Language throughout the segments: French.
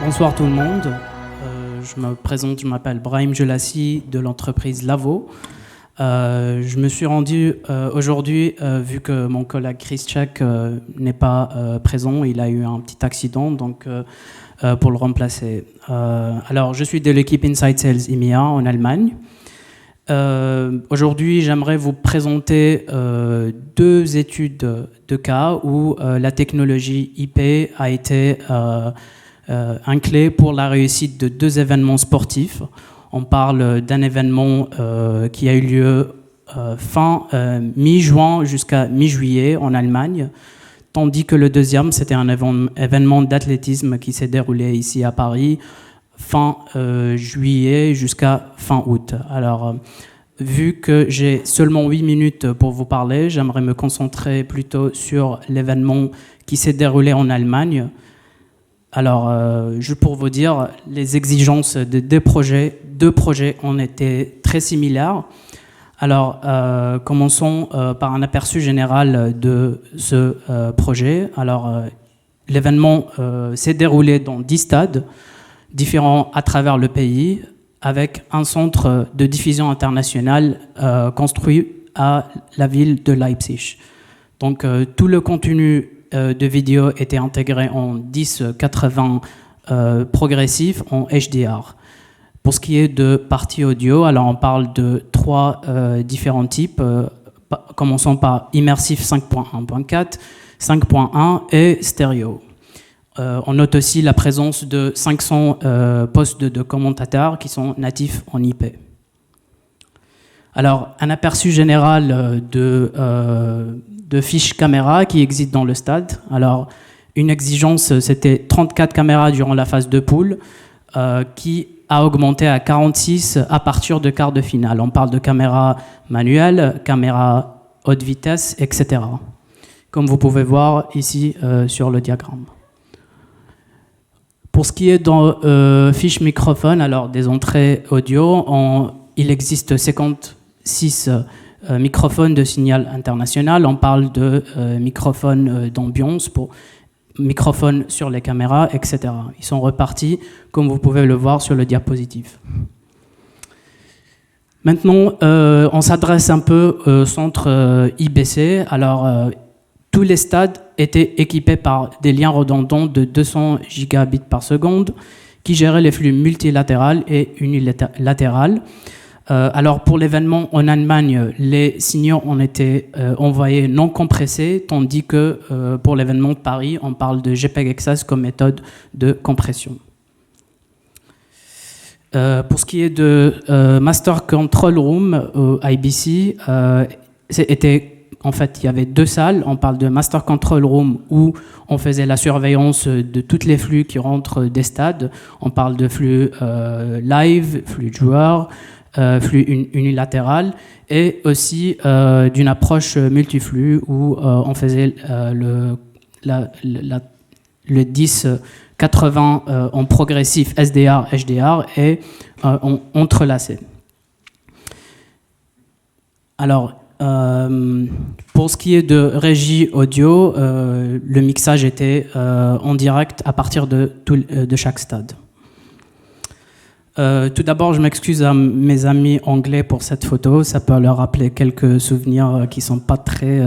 Bonsoir tout le monde. Je me présente, je m'appelle Brahim Jelassi de l'entreprise Lavo. Je me suis rendu aujourd'hui, vu que mon collègue Chris Check n'est pas présent, il a eu un petit accident, donc pour le remplacer. Alors, je suis de l'équipe Inside Sales EMEA en Allemagne. Aujourd'hui, j'aimerais vous présenter deux études de cas où la technologie IP a été un clé pour la réussite de deux événements sportifs. On parle d'un événement qui a eu lieu fin mi-juin jusqu'à mi-juillet en Allemagne, tandis que le deuxième, c'était un événement d'athlétisme qui s'est déroulé ici à Paris, fin juillet jusqu'à fin août. Alors, vu que j'ai seulement 8 minutes pour vous parler, j'aimerais me concentrer plutôt sur l'événement qui s'est déroulé en Allemagne. Alors, juste pour vous dire, les exigences de deux projets ont été très similaires. Alors, commençons par un aperçu général de ce projet. Alors, l'événement s'est déroulé dans 10 stades différents à travers le pays, avec un centre de diffusion internationale construit à la ville de Leipzig. Donc, tout le contenu de vidéo était intégré en 1080 progressif en HDR. Pour ce qui est de partie audio, alors on parle de trois différents types, commençons par immersif 5.1.4, 5.1 et stéréo. On note aussi la présence de 500 postes de commentateurs qui sont natifs en IP. Alors, un aperçu général de fiches caméras qui existent dans le stade. Alors, une exigence, c'était 34 caméras durant la phase de poule, qui a augmenté à 46 à partir de quart de finale. On parle de caméras manuelles, caméras haute vitesse, etc. Comme vous pouvez voir ici sur le diagramme. Pour ce qui est dans fiches microphone, alors des entrées audio, il existe 56 microphones de signal international. On parle de microphones d'ambiance, pour microphones sur les caméras, etc. Ils sont repartis, comme vous pouvez le voir sur le diapositive. Maintenant, on s'adresse un peu au centre IBC. Alors, tous les stades étaient équipés par des liens redondants de 200 gigabits par seconde qui géraient les flux multilatéraux et unilatéraux. Alors pour l'événement en Allemagne, les signaux ont été envoyés non compressés, tandis que pour l'événement de Paris, on parle de JPEG-XS comme méthode de compression. Pour ce qui est de Master Control Room, IBC, en fait, il y avait deux salles. On parle de Master Control Room où on faisait la surveillance de tous les flux qui rentrent des stades. On parle de flux live, flux de joueurs, flux unilatéral, et aussi d'une approche multiflux où on faisait le 10-80 en progressif SDR, HDR et entrelacé. Alors, pour ce qui est de régie audio, le mixage était en direct à partir de chaque stade. Tout d'abord, je m'excuse à mes amis anglais pour cette photo. Ça peut leur rappeler quelques souvenirs qui ne sont pas très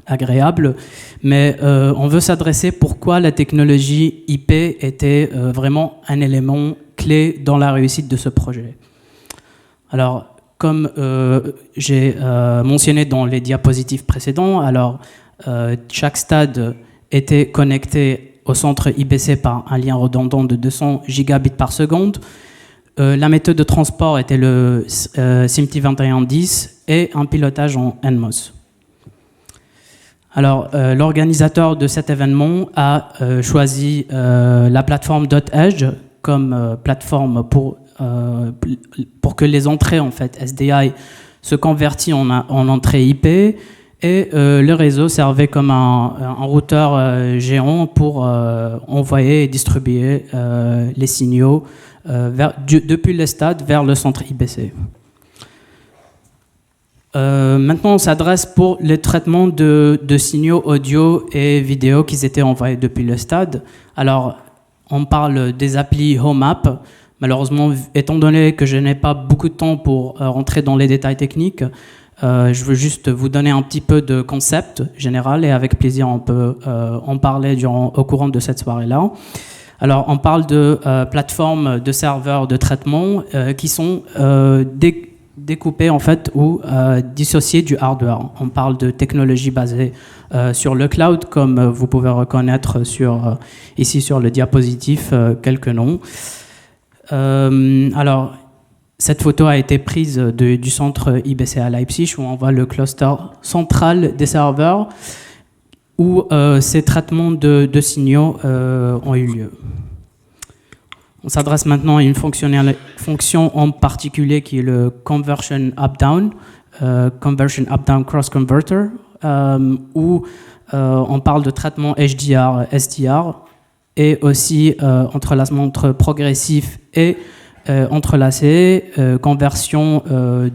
agréables. Mais on veut s'adresser pourquoi la technologie IP était vraiment un élément clé dans la réussite de ce projet. Alors, comme j'ai mentionné dans les diapositives précédentes, alors chaque stade était connecté au centre IBC par un lien redondant de 200 gigabits par seconde. La méthode de transport était le SMPTE 2110 et un pilotage en NMOS. Alors, l'organisateur de cet événement a choisi la plateforme .edge comme plateforme pour que les entrées en fait SDI se convertissent en entrée IP, et le réseau servait comme un routeur géant pour envoyer et distribuer les signaux depuis le stade vers le centre IBC. Maintenant, on s'adresse pour les traitements de signaux audio et vidéo qui étaient envoyés depuis le stade. Alors, on parle des applis Home App. Malheureusement, étant donné que je n'ai pas beaucoup de temps pour rentrer dans les détails techniques, je veux juste vous donner un petit peu de concept général et avec plaisir on peut en parler au courant de cette soirée-là. Alors, on parle de plateformes de serveurs de traitement qui sont découpées en fait ou dissociées du hardware. On parle de technologies basées sur le cloud, comme vous pouvez reconnaître ici sur le diapositif quelques noms. Alors, cette photo a été prise du centre IBC à Leipzig, où on voit le cluster central des serveurs, où ces traitements de signaux ont eu lieu. On s'adresse maintenant à une fonction en particulier qui est le Conversion Up-Down Cross Converter, où on parle de traitement HDR, SDR, et aussi entrelacement entre progressif et entrelacé, conversion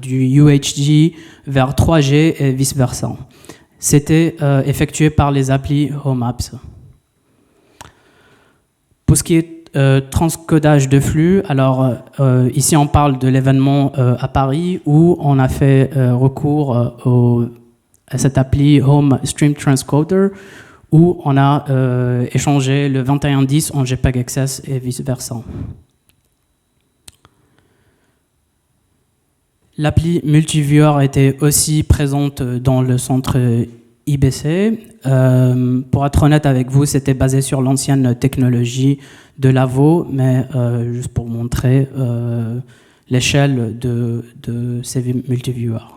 du UHD vers 3G et vice-versa. C'était effectué par les applis Home Apps. Pour ce qui est transcodage de flux, alors ici on parle de l'événement à Paris où on a fait recours à cette appli Home Stream Transcoder où on a échangé le 2110 en JPEG XS et vice-versa. L'appli Multiviewer était aussi présente dans le centre IBC. Pour être honnête avec vous, c'était basé sur l'ancienne technologie de Lavo, mais juste pour montrer l'échelle de ces Multiviewers.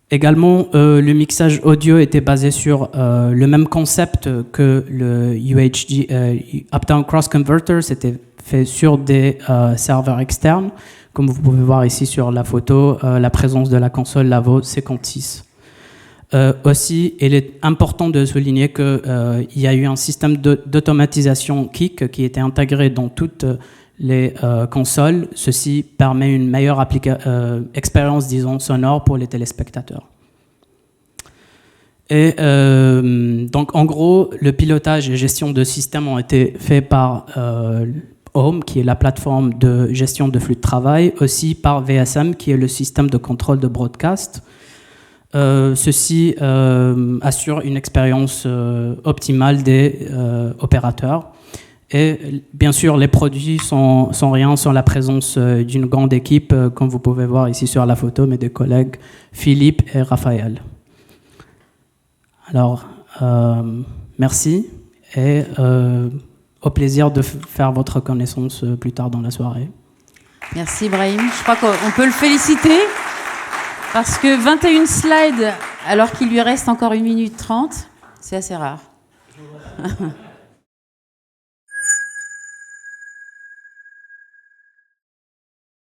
Également, le mixage audio était basé sur le même concept que le UHD, Up-Down Cross Converter. C'était fait sur des serveurs externes. Comme vous pouvez voir ici sur la photo, la présence de la console Lavo 56. Aussi, il est important de souligner qu'il y a eu un système d'automatisation Kik qui était intégré dans toutes les consoles. Ceci permet une meilleure expérience, disons, sonore pour les téléspectateurs. Et donc, en gros, le pilotage et gestion de système ont été faits par Home, qui est la plateforme de gestion de flux de travail, aussi par VSM, qui est le système de contrôle de broadcast. Ceci assure une expérience optimale des opérateurs. Et bien sûr, les produits sont rien sans la présence d'une grande équipe, comme vous pouvez voir ici sur la photo, mes deux collègues Philippe et Raphaël. Alors, merci et au plaisir de faire votre connaissance plus tard dans la soirée. Merci Brahim. Je crois qu'on peut le féliciter parce que 21 slides alors qu'il lui reste encore 1 minute 30, c'est assez rare.